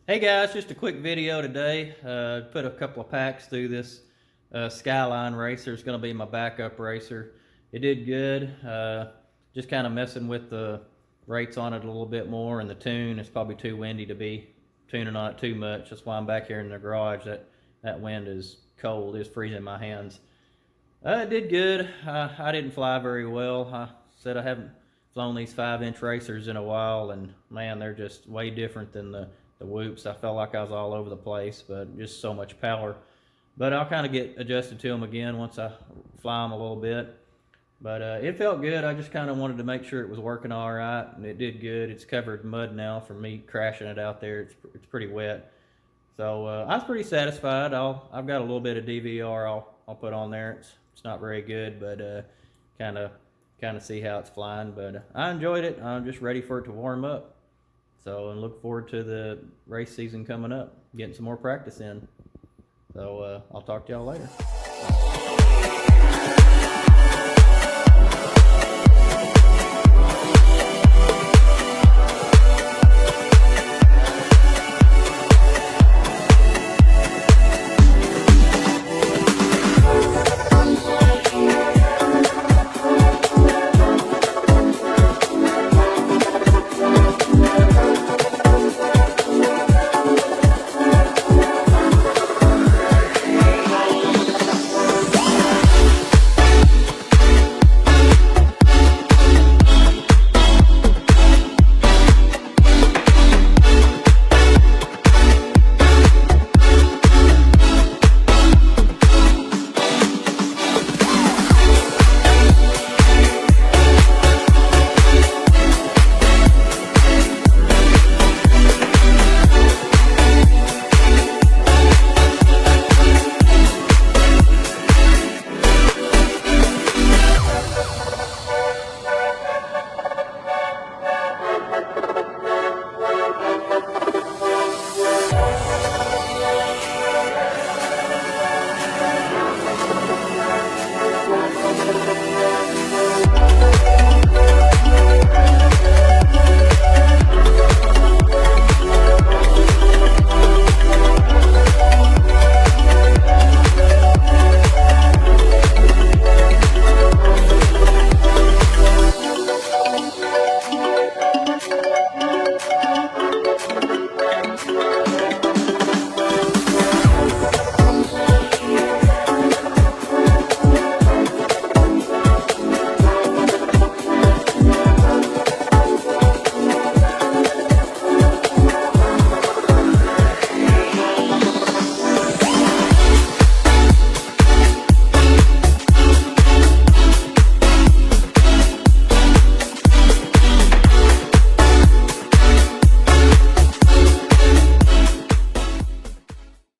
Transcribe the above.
Hey guys, just a quick video today. Put a couple of packs through this Skyline racer. It's going to be my backup racer. It did good. Just kind of messing with the rates on it a little bit more, and the tune. It's probably too windy to be tuning on it too much. That's why I'm back here in the garage. That wind is cold. It's freezing my hands. It did good. I didn't fly very well. I said I haven't flown these 5-inch racers in a while, and man, they're just way different than the whoops. I felt like I was all over the place, but just so much power. But I'll kind of get adjusted to them again once I fly them a little bit. But it felt good. I just kind of wanted to make sure it was working all right, and it did good. It's covered in mud now from me crashing it out there. It's pretty wet. So I was pretty satisfied. I've got a little bit of DVR I'll put on there. It's not very good, but kind of see how it's flying. But I enjoyed it. I'm just ready for it to warm up. So, and look forward to the race season coming up, getting some more practice in. So, I'll talk to y'all later.